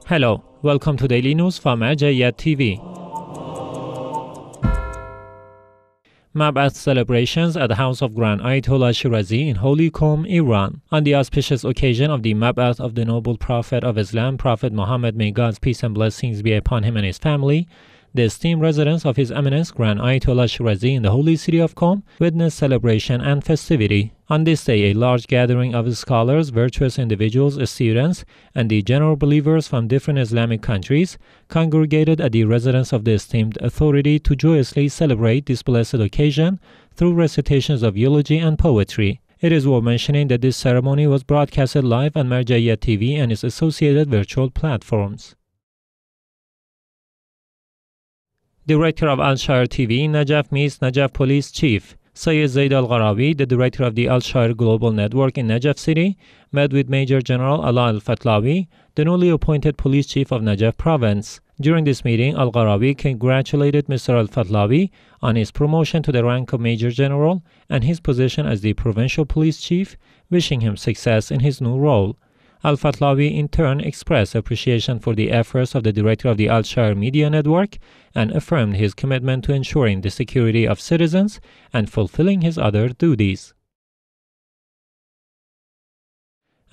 Hello, welcome to Daily News from Al-Shaaer TV. Mabath celebrations at the house of Grand Ayatollah Shirazi in Holy Qom, Iran. On the auspicious occasion of the Mabath of the noble Prophet of Islam, Prophet Muhammad, may God's peace and blessings be upon him and his family, the esteemed residents of His Eminence Grand Ayatollah Shirazi in the holy city of Qom witnessed celebration and festivity. On this day, a large gathering of scholars, virtuous individuals, students, and the general believers from different Islamic countries congregated at the residence of the esteemed authority to joyously celebrate this blessed occasion through recitations of eulogy and poetry. It is worth mentioning that this ceremony was broadcasted live on Martyrdom TV and its associated virtual platforms. Director of Al-Shaaer TV, Najaf meets Najaf Police Chief. Sayyid Zaid al-Gharawi, the director of the Al-Shaaer Global Network in Najaf City, met with Major General Allah al-Fatlawi, the newly appointed police chief of Najaf province. During this meeting, al-Gharawi congratulated Mr. al-Fatlawi on his promotion to the rank of Major General and his position as the provincial police chief, wishing him success in his new role. Al-Fatlawi in turn expressed appreciation for the efforts of the director of the Al-Shaaer Media Network and affirmed his commitment to ensuring the security of citizens and fulfilling his other duties.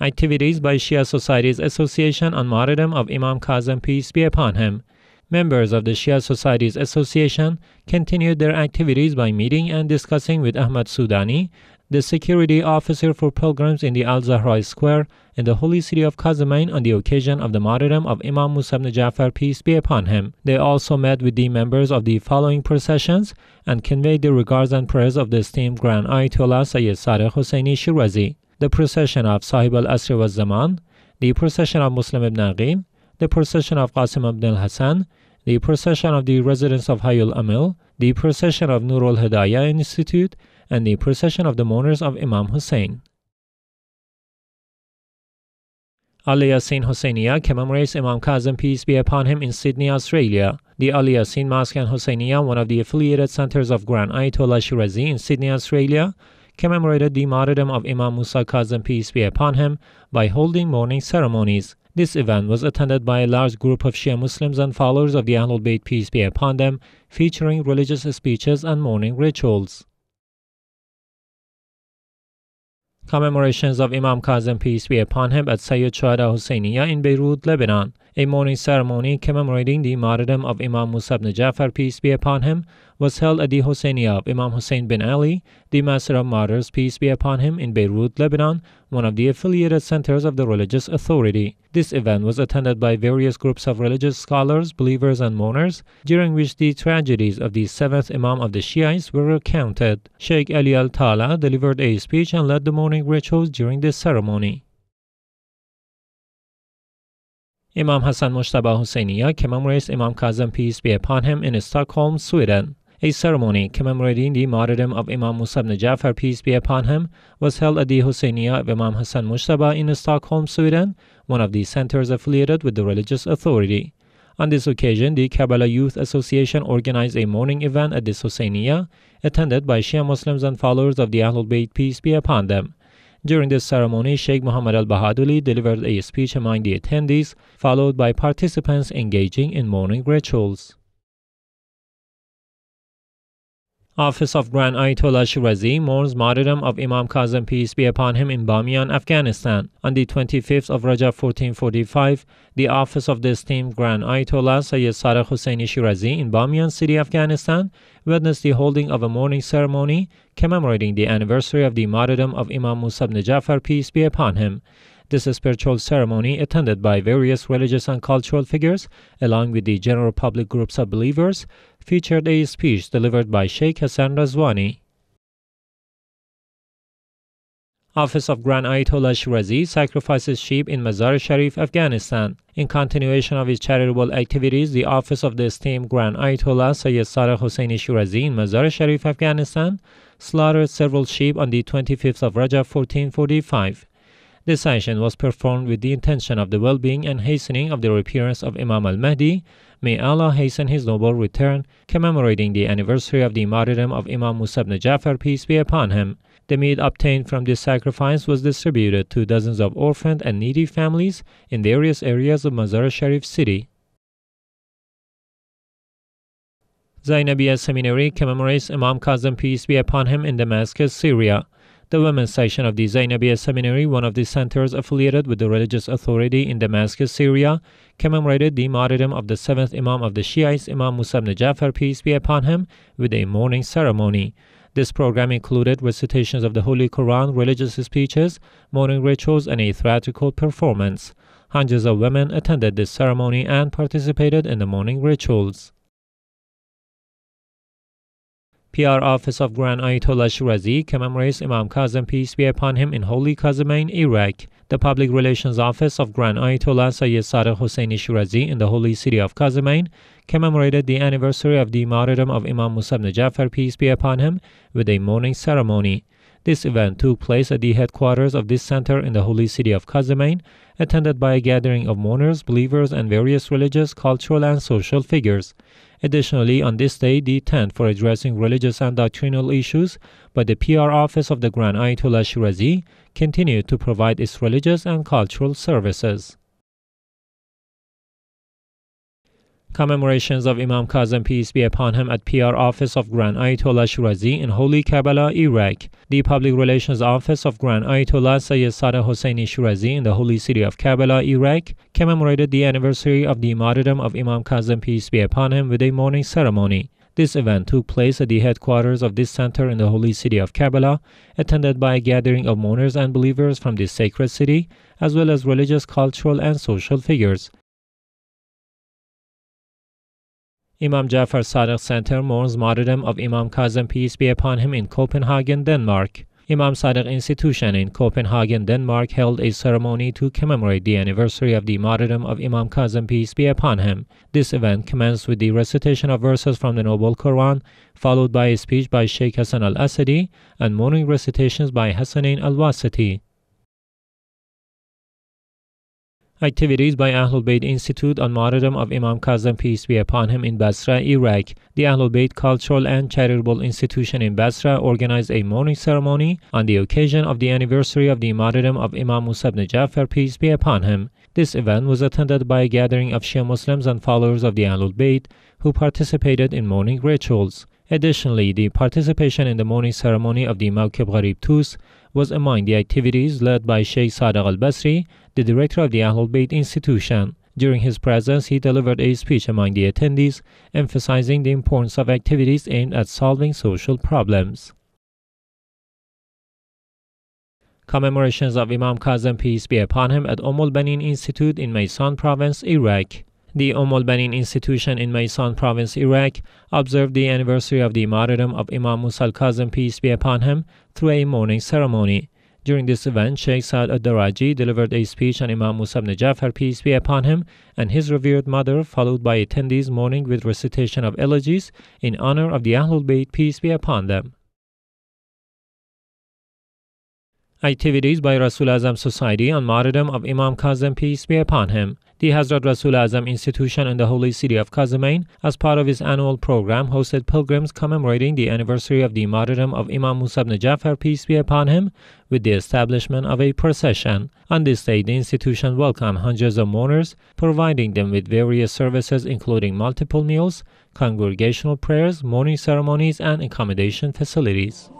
Activities by Shia Societies Association on Martyrdom of Imam Kazim, peace be upon him. Members of the Shia Societies Association continued their activities by meeting and discussing with Ahmad Sudani, the security officer for pilgrims in the Al-Zahra Square in the holy city of Kazemain on the occasion of the martyrdom of Imam Musa ibn Ja'far, peace be upon him. They also met with the members of the following processions and conveyed the regards and prayers of the esteemed Grand Ayatollah Sayyid Sadr Husseini Shirazi, the procession of Sahib al-Asr wa Zaman, the procession of Muslim ibn Aqil, the procession of Qasim ibn al-Hassan, the procession of the residents of Hayul Amil, the procession of Nur al-Hidayah Institute, and the procession of the mourners of Imam Hussein. Yaseen Husayniya commemorates Imam Kazim, peace be upon him, in Sydney, Australia. The Yaseen Mosque and Husayniya, one of the affiliated centers of Grand Ayatollah Shirazi in Sydney, Australia, commemorated the martyrdom of Imam Musa Kazim, peace be upon him, by holding mourning ceremonies. This event was attended by a large group of Shia Muslims and followers of the Ahlul Bayt, peace be upon them, featuring religious speeches and mourning rituals. Commemorations of Imam Kazim, peace be upon him, at Sayyid Shuhada Husayniya in Beirut, Lebanon. A mourning ceremony commemorating the martyrdom of Imam Musa ibn Ja'far, peace be upon him, was held at the Husayniya of Imam Hussein bin Ali, the Master of Martyrs, peace be upon him, in Beirut, Lebanon, one of the affiliated centers of the religious authority. This event was attended by various groups of religious scholars, believers, and mourners, during which the tragedies of the seventh Imam of the Shiites were recounted. Sheikh Ali al-Tala delivered a speech and led the mourning rituals during this ceremony. Imam Hassan Mojtaba Husayniya commemorates Imam Kazim, peace be upon him, in Stockholm, Sweden. A ceremony commemorating the martyrdom of Imam Musa ibn Ja'far, peace be upon him, was held at the Husayniya of Imam Hassan Mojtaba in Stockholm, Sweden, one of the centers affiliated with the religious authority. On this occasion, the Karbala Youth Association organized a mourning event at this Husayniya, attended by Shia Muslims and followers of the Ahlul Bayt, peace be upon them. During this ceremony, Sheikh Muhammad al-Bahaduli delivered a speech among the attendees, followed by participants engaging in mourning rituals. Office of Grand Ayatollah Shirazi mourns martyrdom of Imam Kazim, peace be upon him, in Bamyan, Afghanistan. On the 25th of Rajab 1445, the office of the esteemed Grand Ayatollah Sayyid Sadr Husseini Shirazi in Bamyan City, Afghanistan, witnessed the holding of a mourning ceremony commemorating the anniversary of the martyrdom of Imam Musa ibn Ja'far, peace be upon him. This spiritual ceremony, attended by various religious and cultural figures, along with the general public groups of believers, featured a speech delivered by Sheikh Hassan Razwani. Office of Grand Ayatollah Shirazi sacrifices sheep in Mazar-i-Sharif, Afghanistan. In continuation of his charitable activities, the office of the esteemed Grand Ayatollah Sayyid Sadr Husseini Shirazi in Mazar-i-Sharif, Afghanistan, slaughtered several sheep on the 25th of Rajab 1445. This action was performed with the intention of the well-being and hastening of the reappearance of Imam al-Mahdi. May Allah hasten his noble return, commemorating the anniversary of the martyrdom of Imam Musa ibn Ja'far, peace be upon him. The meat obtained from this sacrifice was distributed to dozens of orphaned and needy families in various areas of Mazar-i-Sharif city. Zainabiya Seminary commemorates Imam Kazim, peace be upon him, in Damascus, Syria. The women's section of the Zainabiya Seminary, one of the centers affiliated with the religious authority in Damascus, Syria, commemorated the martyrdom of the 7th Imam of the Shiites, Imam Musa ibn Ja'far, peace be upon him, with a mourning ceremony. This program included recitations of the Holy Quran, religious speeches, mourning rituals, and a theatrical performance. Hundreds of women attended this ceremony and participated in the mourning rituals. PR Office of Grand Ayatollah Shirazi commemorates Imam Kazim, peace be upon him, in Holy Kazemain, Iraq. The Public Relations Office of Grand Ayatollah Sayyid Sadiq Husseini Shirazi in the holy city of Kazemain commemorated the anniversary of the martyrdom of Imam Musa ibn Ja'far, peace be upon him, with a mourning ceremony. This event took place at the headquarters of this center in the holy city of Kazemain, attended by a gathering of mourners, believers, and various religious, cultural, and social figures. Additionally, on this day, the tent for addressing religious and doctrinal issues by the PR Office of the Grand Ayatollah Shirazi continued to provide its religious and cultural services. Commemorations of Imam Kazim, peace be upon him, at PR Office of Grand Ayatollah Shirazi in Holy Karbala, Iraq. The Public Relations Office of Grand Ayatollah Sayyid Sadiq Husseini Shirazi in the holy city of Karbala, Iraq, commemorated the anniversary of the martyrdom of Imam Kazim, peace be upon him, with a mourning ceremony. This event took place at the headquarters of this center in the holy city of Karbala, attended by a gathering of mourners and believers from this sacred city, as well as religious, cultural, and social figures. Imam Ja'far Sadiq Center mourns martyrdom of Imam Kazim, peace be upon him, in Copenhagen, Denmark. Imam Sadiq Institution in Copenhagen, Denmark held a ceremony to commemorate the anniversary of the martyrdom of Imam Kazim, peace be upon him. This event commenced with the recitation of verses from the Noble Quran, followed by a speech by Sheikh Hassan al-Asadi and mourning recitations by Hassanin al-Wasiti. Activities by Ahlul Bayt Institute on martyrdom of Imam Kazim, peace be upon him, in Basra, Iraq. The Ahlul Bayt Cultural and Charitable Institution in Basra organized a mourning ceremony on the occasion of the anniversary of the martyrdom of Imam Musa ibn Ja'far, peace be upon him. This event was attended by a gathering of Shia Muslims and followers of the Ahlul Bayt who participated in mourning rituals. Additionally, the participation in the mourning ceremony of the Mawkib Gharib Tus was among the activities led by Sheikh Sadiq al-Basri, the director of the Ahlul Bayt Institution. During his presence, he delivered a speech among the attendees, emphasizing the importance of activities aimed at solving social problems. Commemorations of Imam Kazim, peace be upon him, at al-Banin Institute in Maysan Province, Iraq. The al-Banin Institution in Maysan Province, Iraq, observed the anniversary of the martyrdom of Imam Musa al-Kazim, peace be upon him, through a mourning ceremony. During this event, Sheikh Saad al-Daraji delivered a speech on Imam Musa ibn Ja'far, peace be upon him, and his revered mother, followed by attendees mourning with recitation of elegies in honor of the Ahlul Bayt, peace be upon them. Activities by Rasul Azam Society on martyrdom of Imam Kazim, peace be upon him. The Hazrat Rasul Azam Institution in the holy city of Kazemain, as part of its annual program, hosted pilgrims commemorating the anniversary of the martyrdom of Imam Musa ibn Ja'far, peace be upon him, with the establishment of a procession. On this day, the institution welcomed hundreds of mourners, providing them with various services including multiple meals, congregational prayers, mourning ceremonies, and accommodation facilities.